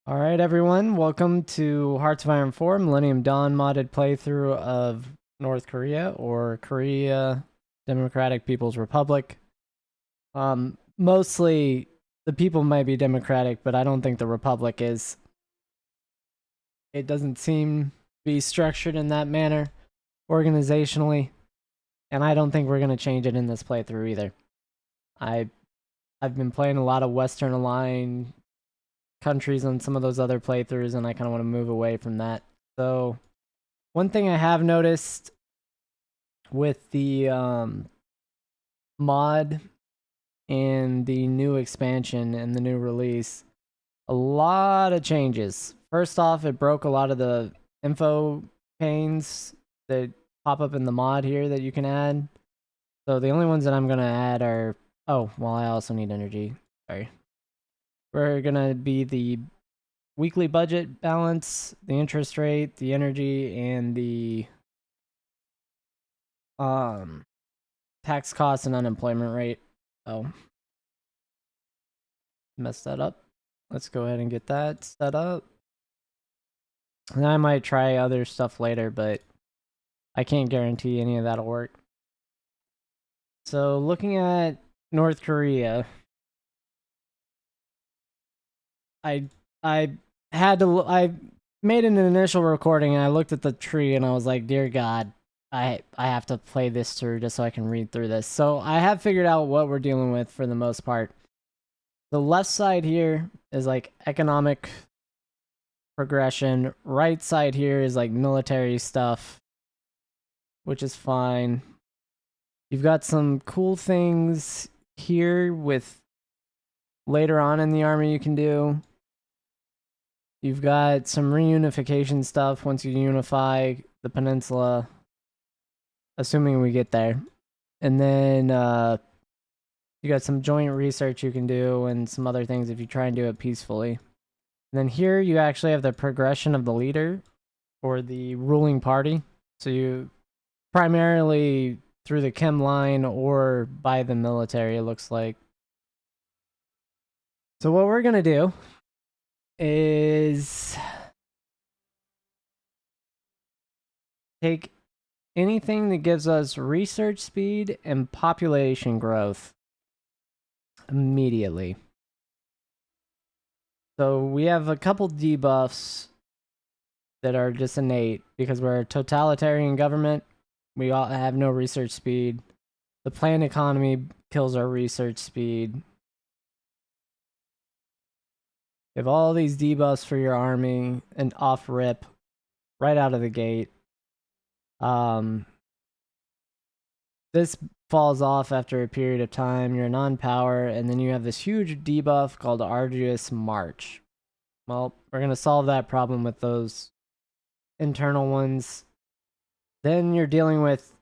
Alright everyone, welcome to Hearts of Iron 4 Millennium Dawn modded playthrough of North Korea, or Korea Democratic People's Republic. Mostly the people might be democratic, but I don't think the Republic is. It doesn't seem to be structured in that manner, organizationally, and I don't think we're going to change it in this playthrough either. I've been playing a lot of Western Aligned countries on some of those other playthroughs, and I kind of want to move away from that. So one thing I have noticed with the mod and the new expansion and the new release, a lot of changes. First off, it broke a lot of the info panes that pop up in the mod here that you can add. So the only ones that I'm going to add are... Oh, well, I also need energy. Sorry. We're going to be the weekly budget balance, the interest rate, the energy, and the tax cost and unemployment rate. Oh, messed that up. Let's go ahead and get that set up. And I might try other stuff later, but I can't guarantee any of that'll work. So looking at North Korea, I made an initial recording and I looked at the tree and I was like, dear God, I have to play this through just so I can read through this. So I have figured out what we're dealing with for the most part. The left side here is like economic progression. Right side here is like military stuff, which is fine. You've got some cool things here with later on in the army you can do. You've got some reunification stuff once you unify the peninsula, assuming we get there. And then you got some joint research you can do and some other things if you try and do it peacefully. And then here you actually have the progression of the leader or the ruling party. So you primarily through the chem line or by the military, it looks like. So what we're going to do is take anything that gives us research speed and population growth immediately. So we have a couple debuffs that are just innate because we're a totalitarian government. We all have no research speed. The planned economy kills our research speed. You have all these debuffs for your army and off rip right out of the gate. This falls off after a period of time. You're non-power, and then you have this huge debuff called Arduous March. Well, we're going to solve that problem with those internal ones. Then you're dealing with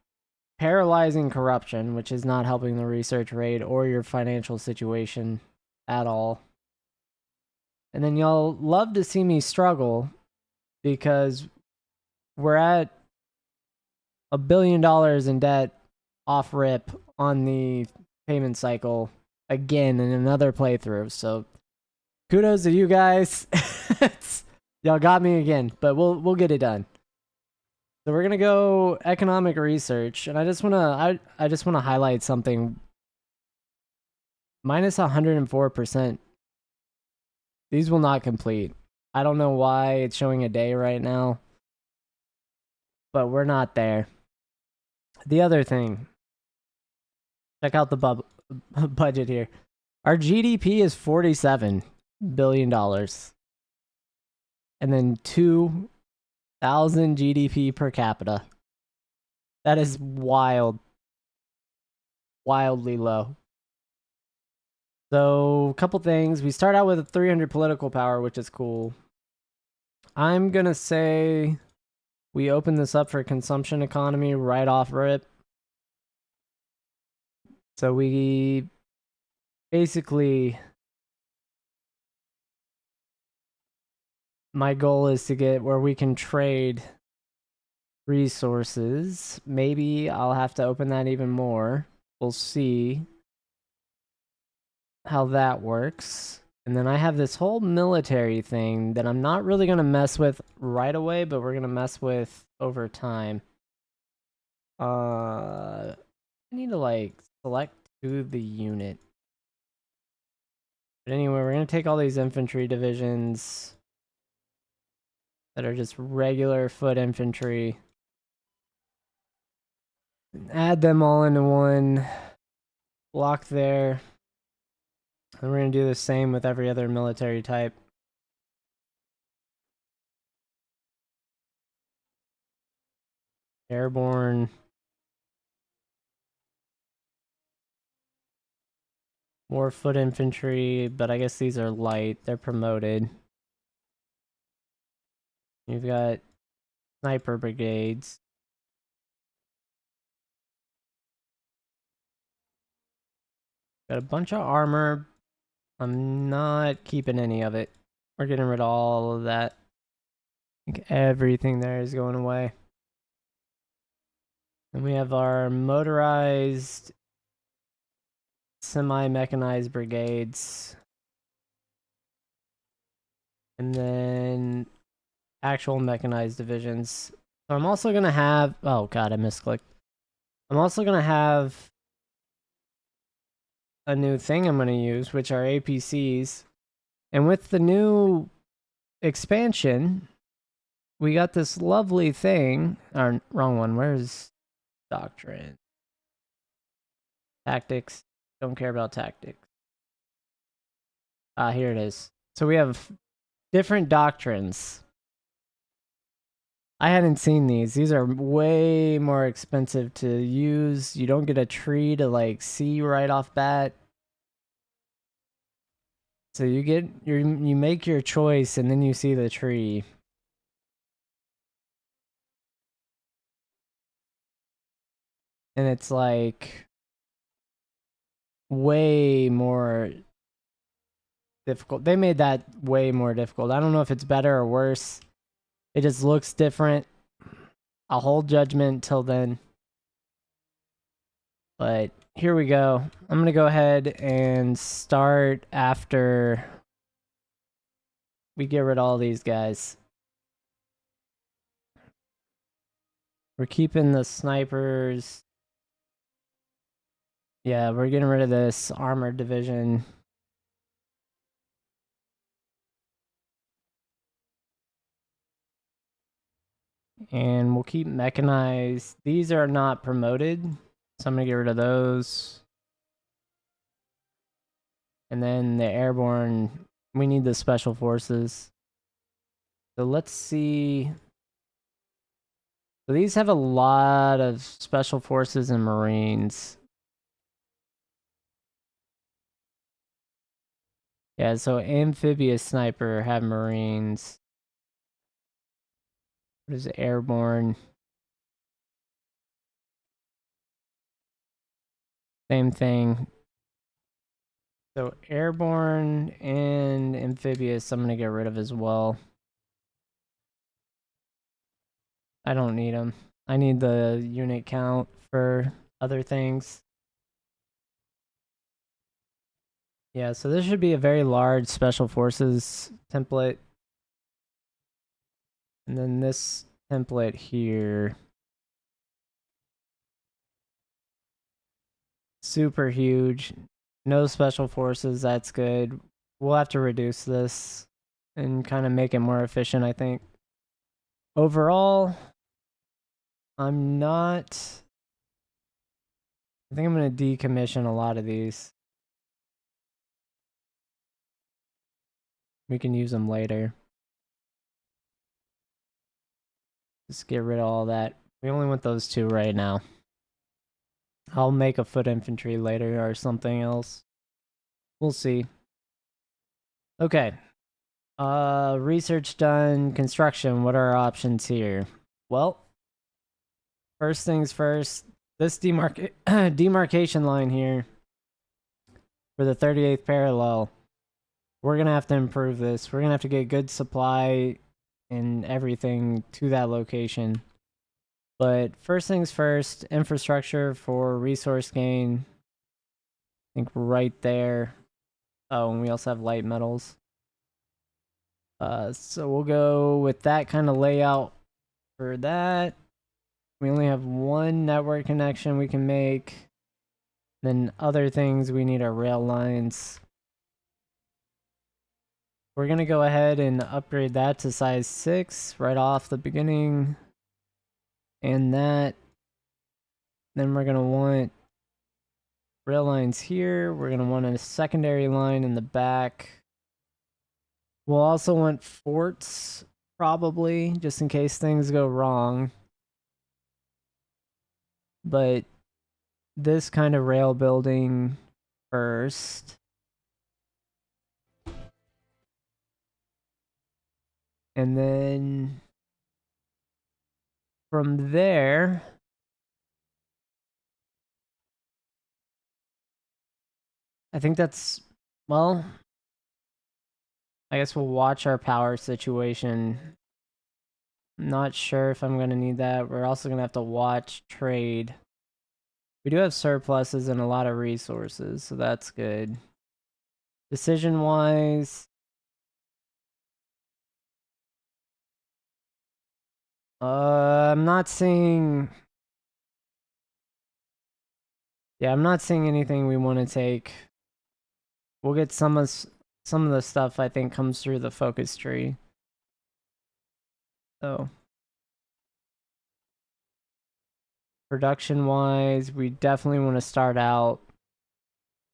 paralyzing corruption, which is not helping the research rate or your financial situation at all. And then you'll love to see me struggle because we're at $1 billion in debt off rip on the payment cycle again in another playthrough. So kudos to you guys. Y'all got me again, but we'll get it done. So we're gonna go economic research, and I just wanna highlight something. Minus 104%. These will not complete. I don't know why it's showing a day right now, but we're not there. The other thing, check out the budget here. Our GDP is $47 billion. And then 2,000 GDP per capita. That is wild. Wildly low. So, a couple things. We start out with a 300 political power, which is cool. I'm going to say we open this up for consumption economy right off rip. So we basically, my goal is to get where we can trade resources. Maybe I'll have to open that even more. We'll see how that works. And then I have this whole military thing that I'm not really going to mess with right away, but we're going to mess with over time. I need to like select to the unit. But anyway, we're going to take all these infantry divisions that are just regular foot infantry, add them all into one block there. And we're going to do the same with every other military type. Airborne. More foot infantry, but I guess these are light. They're promoted. You've got sniper brigades. Got a bunch of armor. I'm not keeping any of it. We're getting rid of all of that. I think everything there is going away. And we have our motorized, semi-mechanized brigades. And then actual mechanized divisions. So I'm also going to have... Oh, God, I misclicked. I'm also going to have a new thing I'm going to use, which are APCs. And with the new expansion, we got this lovely thing. Or, wrong one. Where's doctrine? Tactics. Don't care about tactics. Here it is. So we have different doctrines. I hadn't seen these. These are way more expensive to use. You don't get a tree to like see right off bat. So you make your choice and then you see the tree. And it's like way more difficult. They made that way more difficult. I don't know if it's better or worse. It just looks different. I'll hold judgment till then. But here we go. I'm going to go ahead and start after we get rid of all these guys. We're keeping the snipers. Yeah, we're getting rid of this armored division. And we'll keep mechanized. These are not promoted, so I'm going to get rid of those. And then the airborne, we need the special forces. So let's see. So these have a lot of special forces and marines. Yeah, so amphibious sniper have marines. What is airborne? Same thing. So airborne and amphibious, I'm going to get rid of as well. I don't need them. I need the unit count for other things. Yeah, so this should be a very large special forces template. And then this template here. Super huge. No special forces, that's good. We'll have to reduce this and kind of make it more efficient, I think. Overall, I'm not... I think I'm going to decommission a lot of these. We can use them later. Just get rid of all that. We only want those two right now. I'll make a foot infantry later or something else. We'll see. Okay. Research done. Construction. What are our options here? Well, first things first. This demarcation line here for the 38th parallel. We're going to have to improve this. We're going to have to get good supply and everything to that location. But first things first, infrastructure for resource gain. I think right there. Oh, and we also have light metals. So we'll go with that kind of layout for that. We only have one network connection we can make. Then other things, we need our rail lines. We're going to go ahead and upgrade that to size 6 right off the beginning. And that. Then we're going to want rail lines here. We're going to want a secondary line in the back. We'll also want forts, probably, just in case things go wrong. But this kind of rail building first. And then from there, I think that's, well, I guess we'll watch our power situation. Not sure if I'm going to need that. We're also going to have to watch trade. We do have surpluses and a lot of resources, so that's good. Decision-wise, I'm not seeing... Yeah, I'm not seeing anything we want to take. We'll get some of the stuff I think comes through the focus tree. So, production-wise, we definitely want to start out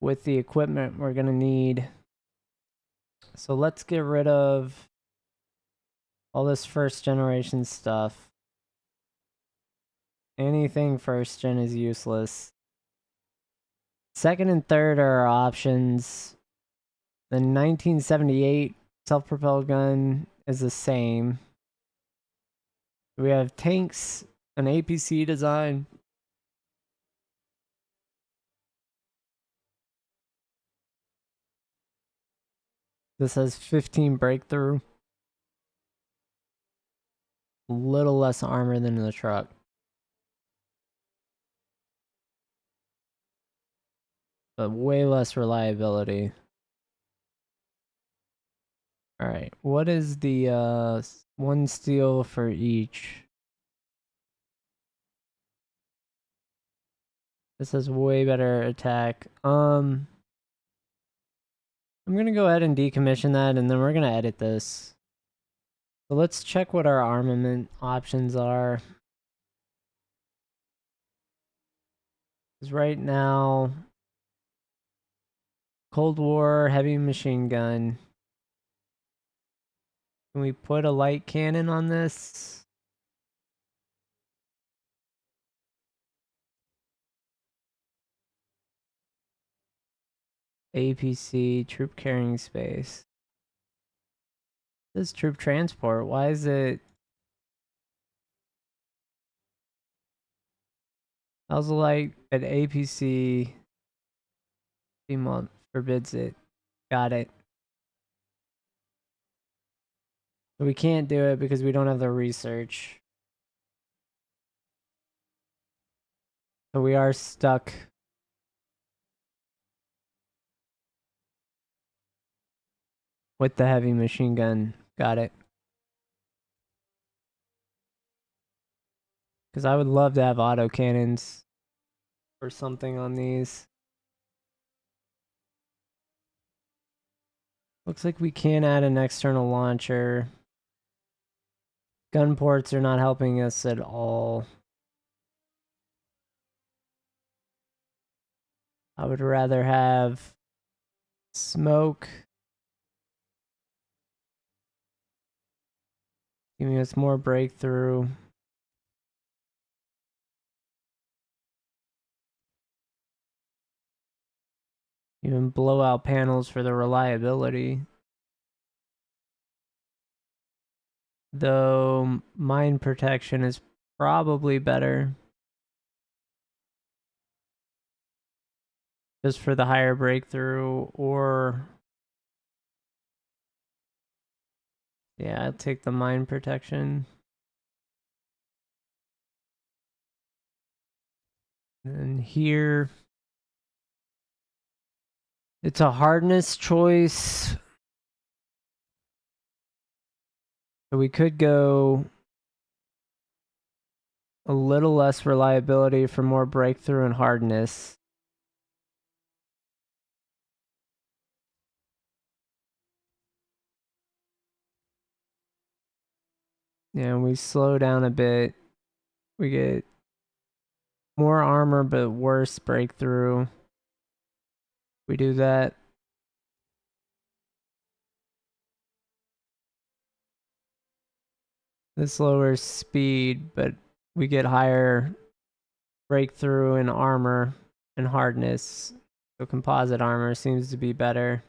with the equipment we're going to need. So let's get rid of all this first generation stuff. Anything first gen is useless. Second and third are our options. The 1978 self-propelled gun is the same. We have tanks, an APC design. This has 15 breakthrough. A little less armor than the truck. But way less reliability. Alright, what is the one steel for each? This has way better attack. I'm gonna go ahead and decommission that and then we're gonna edit this. So let's check what our armament options are. Because right now, Cold War heavy machine gun. Can we put a light cannon on this? APC, troop carrying space. This is troop transport. Why is it? How's the light at APC? Month forbids it. Got it. We can't do it because we don't have the research. So we are stuck. With the heavy machine gun. Got it. Because I would love to have auto cannons or something on these. Looks like we can add an external launcher. Gun ports are not helping us at all. I would rather have smoke. Giving us more breakthrough. Even blowout panels for the reliability. Though mine protection is probably better. Just for the higher breakthrough, or... Yeah, I'll take the mine protection. And here... It's a hardness choice. So we could go a little less reliability for more breakthrough and hardness. Yeah, we slow down a bit. We get more armor but worse breakthrough. We do that. This lowers speed, but we get higher breakthrough and armor and hardness. So composite armor seems to be better.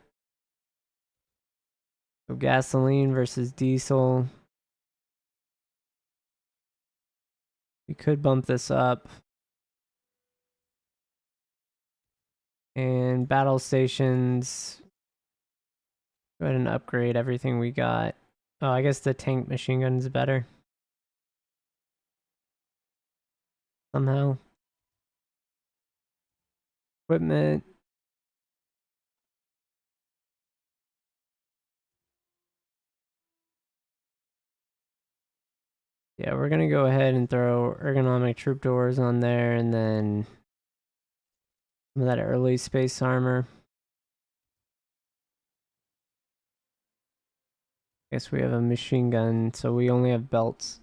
So gasoline versus diesel. We could bump this up. And battle stations. Go ahead and upgrade everything we got. Oh, I guess the tank machine gun is better. Somehow. Equipment. Yeah, we're gonna go ahead and throw ergonomic troop doors on there and then some of that early space armor. Guess we have a machine gun, so we only have belts.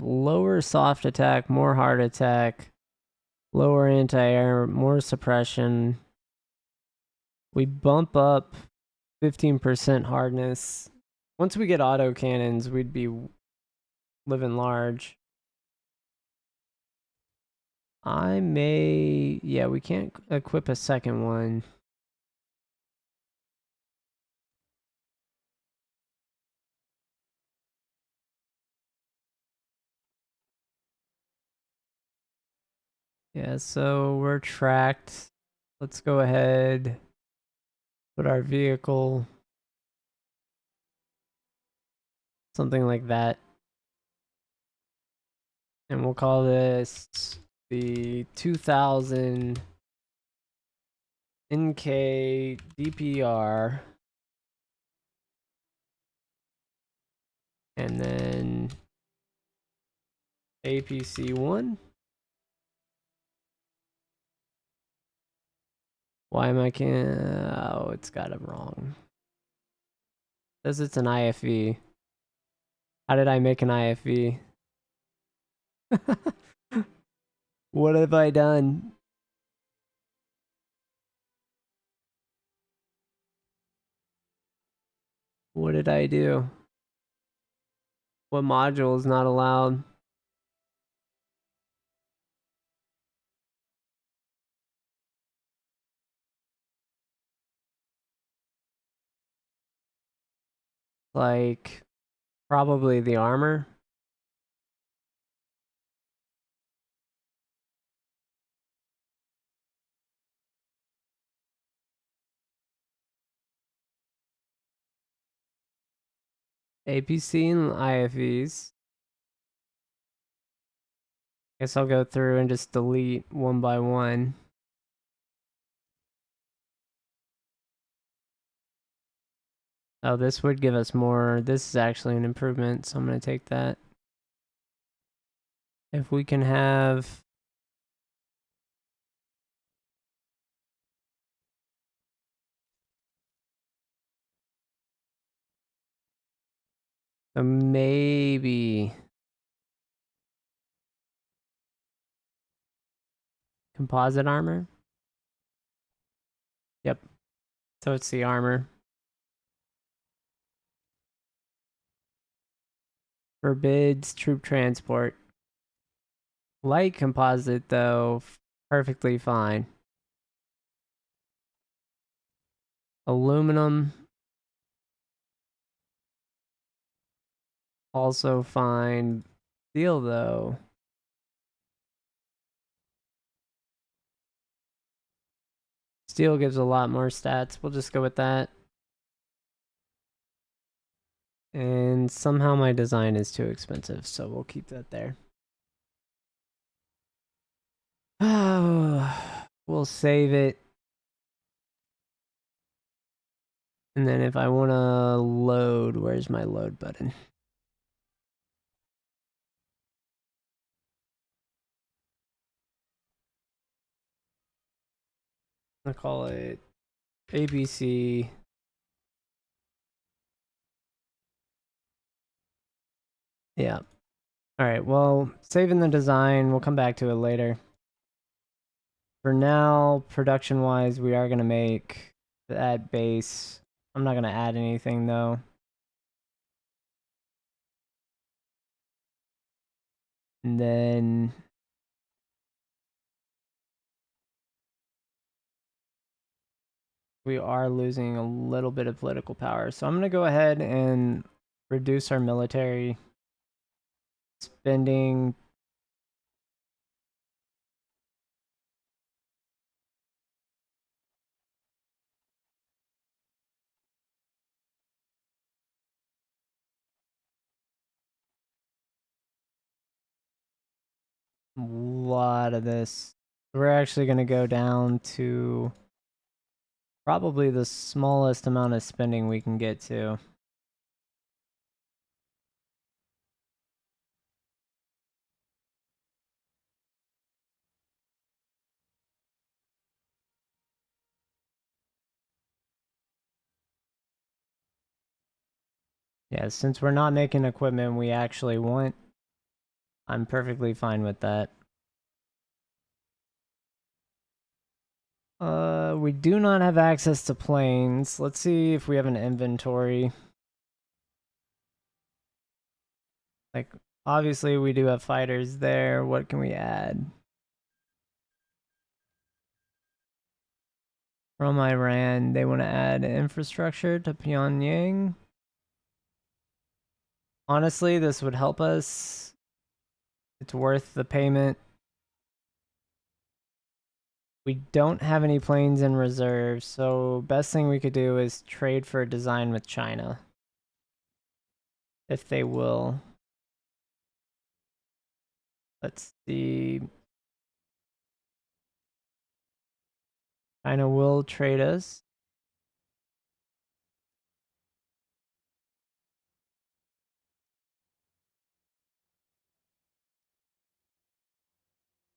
Lower soft attack, more hard attack, lower anti-air, more suppression. We bump up 15% hardness. Once we get auto cannons, we'd be living large. Yeah, we can't equip a second one. Yeah, so we're tracked. Let's go ahead, put our vehicle, something like that. And we'll call this the 2000 NK DPR. And then APC1. Why am I oh, it's got it wrong. It says it's an IFV. How did I make an IFV? What have I done? What did I do? What module is not allowed? Like, probably the armor. APC and IFVs. Guess I'll go through and just delete one by one. Oh, this would give us more. This is actually an improvement, so I'm going to take that. If we can have... maybe... composite armor? Yep. So it's the armor. Forbids troop transport. Light composite, though, perfectly fine. Aluminum, also fine. Steel, though. Steel gives a lot more stats. We'll just go with that. And somehow my design is too expensive, so we'll keep that there. We'll save it. And then if I want to load, where's my load button? I'll call it ABC. Yeah. All right. Well, saving the design. We'll come back to it later. For now, production-wise, we are going to make that base. I'm not going to add anything, though. And then we are losing a little bit of political power. So I'm going to go ahead and reduce our military spending. A lot of this. We're actually going to go down to probably the smallest amount of spending we can get to. Yeah, since we're not making equipment we actually want, I'm perfectly fine with that. We do not have access to planes. Let's see if we have an inventory. Like, obviously we do have fighters there. What can we add? From Iran, they want to add infrastructure to Pyongyang. Honestly, this would help us. It's worth the payment. We don't have any planes in reserve, so best thing we could do is trade for a design with China. If they will. Let's see. China will trade us.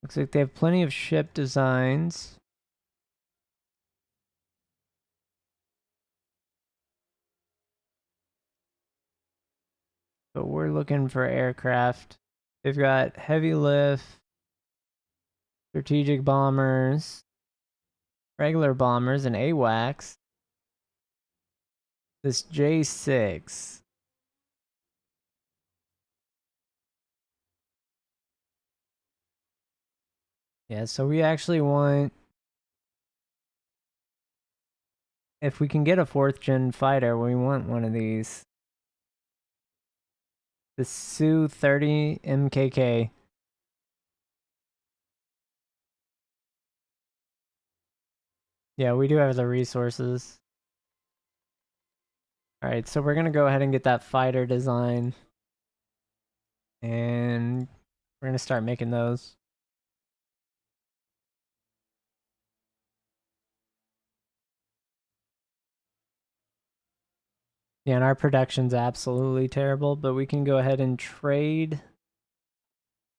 Looks like they have plenty of ship designs. But we're looking for aircraft. They've got heavy lift, strategic bombers, regular bombers, and AWACS. This J6. Yeah, so we actually want, if we can get a 4th gen fighter, we want one of these. The Su-30 MKK. Yeah, we do have the resources. Alright, so we're going to go ahead and get that fighter design. And we're going to start making those. Yeah, and our production's absolutely terrible, but we can go ahead and trade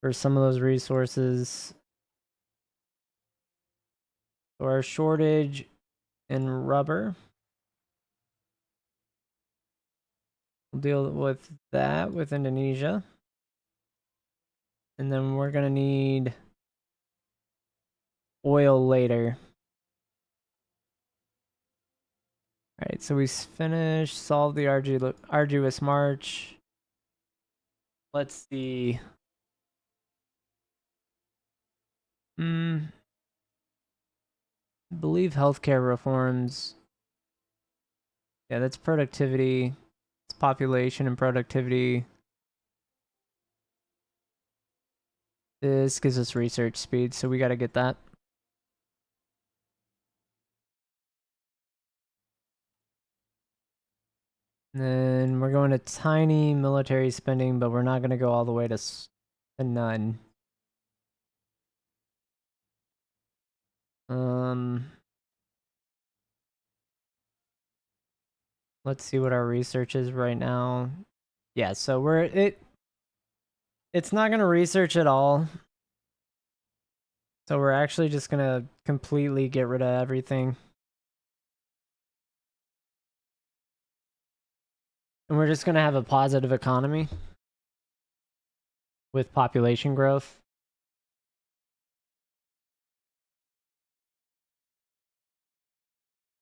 for some of those resources. So our shortage in rubber. We'll deal with that with Indonesia. And then we're going to need oil later. Alright, so we finished, solved the arduous march. Let's see. I believe healthcare reforms. Yeah, that's productivity. It's population and productivity. This gives us research speed, so we got to get that. And then we're going to tiny military spending, but we're not going to go all the way to none. Let's see what our research is right now. Yeah, so it's not gonna research at all. So we're actually just gonna completely get rid of everything. And we're just gonna have a positive economy with population growth.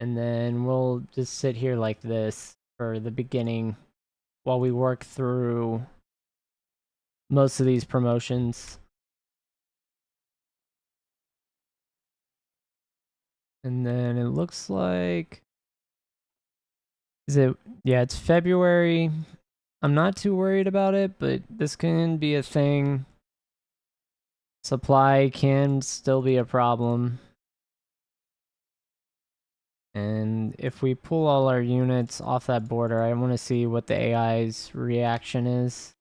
And then we'll just sit here like this for the beginning while we work through most of these promotions. And then it looks like, yeah, it's February. I'm not too worried about it, but this can be a thing. Supply can still be a problem. And if we pull all our units off that border, I want to see what the AI's reaction is.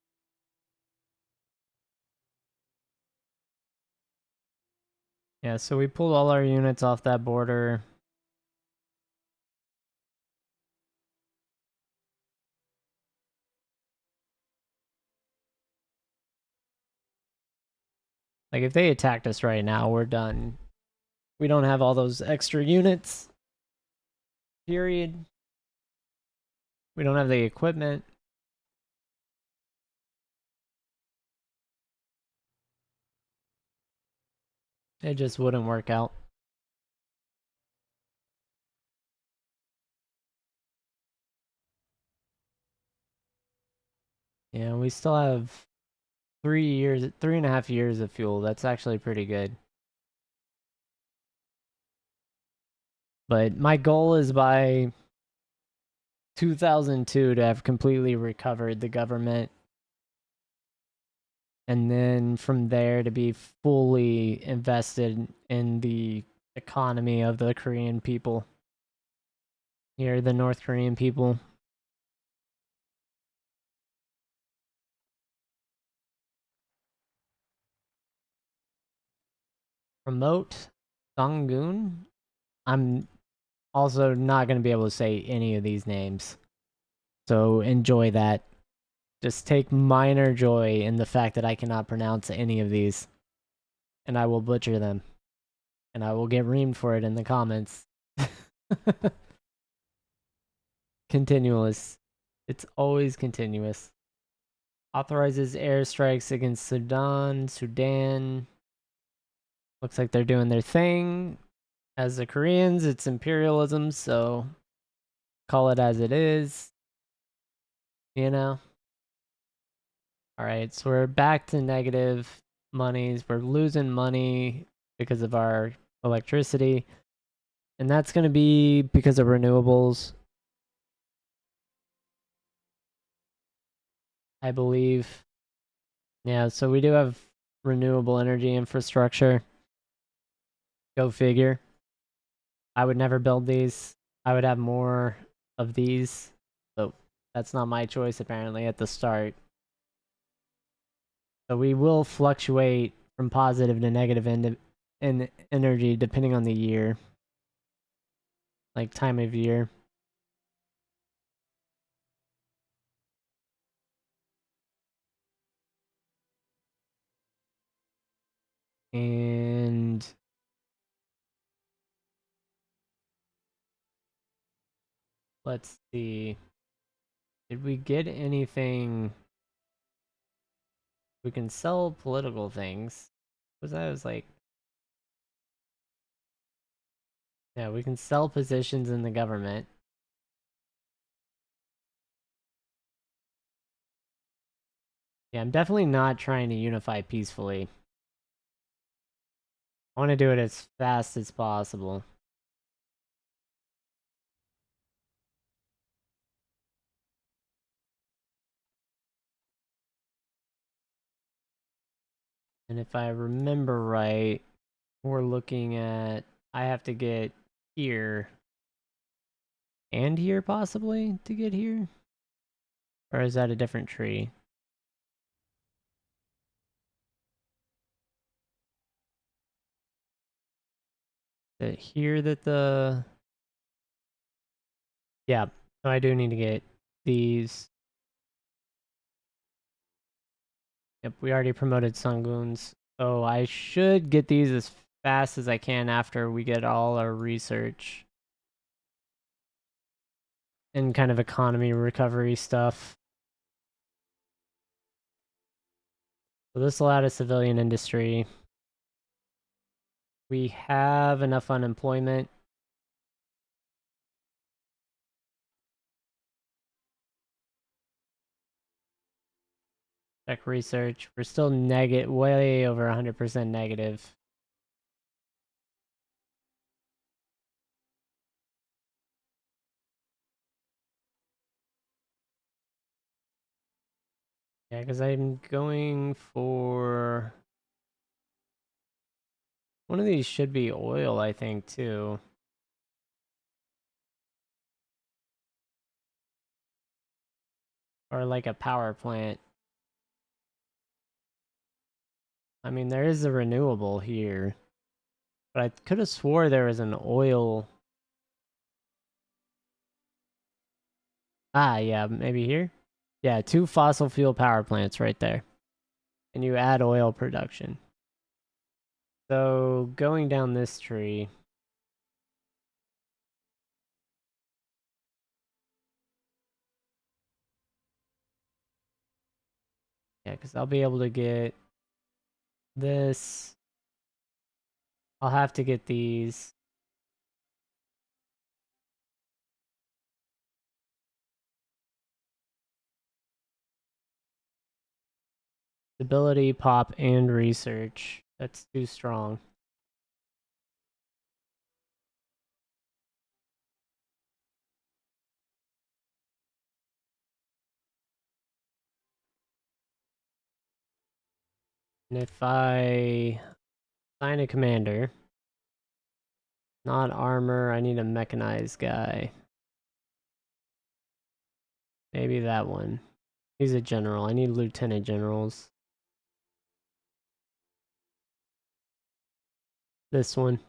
Yeah, so we pulled all our units off that border. Like, if they attacked us right now, we're done. We don't have all those extra units. Period. We don't have the equipment. It just wouldn't work out. Yeah, we still have 3 years, 3.5 years of fuel. That's actually pretty good. But my goal is by 2002 to have completely recovered the government. And then from there to be fully invested in the economy of the Korean people. Here, the North Korean people. Promote Sanggun. I'm also not going to be able to say any of these names. So enjoy that. Just take minor joy in the fact that I cannot pronounce any of these. And I will butcher them. And I will get reamed for it in the comments. Continuous. It's always continuous. Authorizes airstrikes against Sudan. Looks like they're doing their thing. As the Koreans, it's imperialism, so call it as it is. You know? Alright, so we're back to negative monies. We're losing money because of our electricity. And that's going to be because of renewables, I believe. Yeah, so we do have renewable energy infrastructure. Go figure. I would never build these. I would have more of these. So that's not my choice, apparently, at the start. So we will fluctuate from positive to negative in energy depending on the year. Like time of year. And let's see. Did we get anything? We can sell political things. Was like, yeah, we can sell positions in the government. Yeah, I'm definitely not trying to unify peacefully. I want to do it as fast as possible. And if I remember right, we're looking at, I have to get here and here possibly to get here? Or is that a different tree? Is it here that the... Yeah, so I do need to get these. Yep, we already promoted Sungoons. So I should get these as fast as I can after we get all our research and kind of economy recovery stuff. So this will add a civilian industry. We have enough unemployment. Check research. We're still negative, way over 100% negative. Yeah, because I'm going for... One of these should be oil, I think, too. Or like a power plant. I mean, there is a renewable here. But I could have swore there was an oil... Ah, yeah, maybe here? Yeah, 2 fossil fuel power plants right there. And you add oil production. So, going down this tree... Yeah, because I'll be able to get this. I'll have to get these. Stability, pop, and research. That's too strong. And if I sign a commander, not armor, I need a mechanized guy. Maybe that one. He's a general. I need lieutenant generals. This one.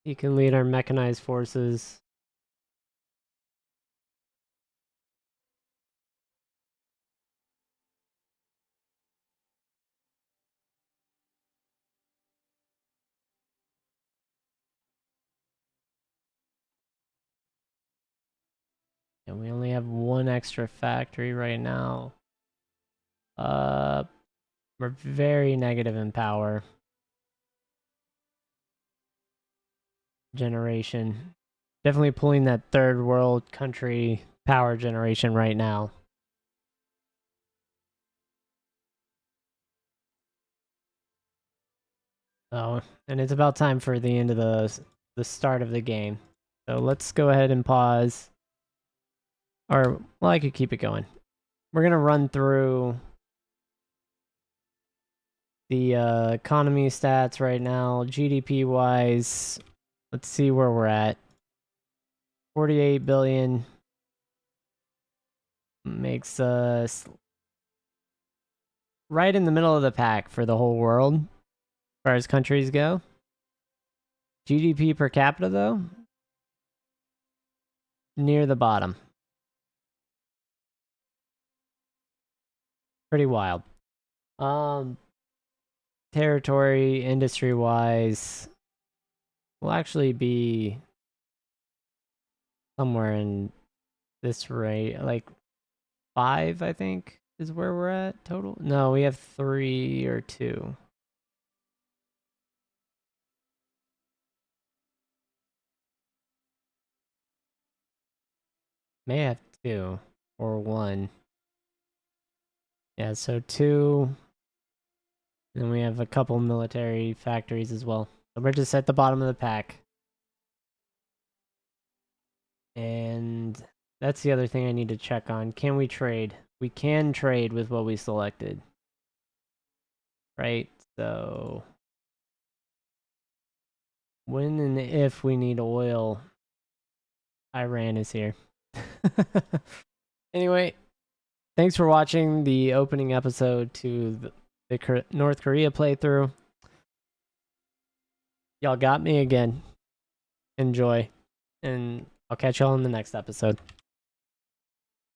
He can lead our mechanized forces. And we only have 1 extra factory right now. We're very negative in power. Generation. Definitely pulling that third world country power generation right now. Oh, and it's about time for the end of the start of the game. So let's go ahead and pause. Or, well, I could keep it going. We're going to run through the economy stats right now. GDP wise, let's see where we're at. 48 billion makes us right in the middle of the pack for the whole world, as far as countries go. GDP per capita, though, near the bottom. Pretty wild. Territory, industry-wise, will actually be somewhere in this rate, like 5, I think, is where we're at total. No, we have 3 or 2. May have 2 or 1. Yeah, so 2. And we have a couple military factories as well. So we're just at the bottom of the pack. And that's the other thing I need to check on. Can we trade? We can trade with what we selected. Right? So when and if we need oil, Iran is here. Anyway, thanks for watching the opening episode to the North Korea playthrough. Y'all got me again. Enjoy. And I'll catch y'all in the next episode.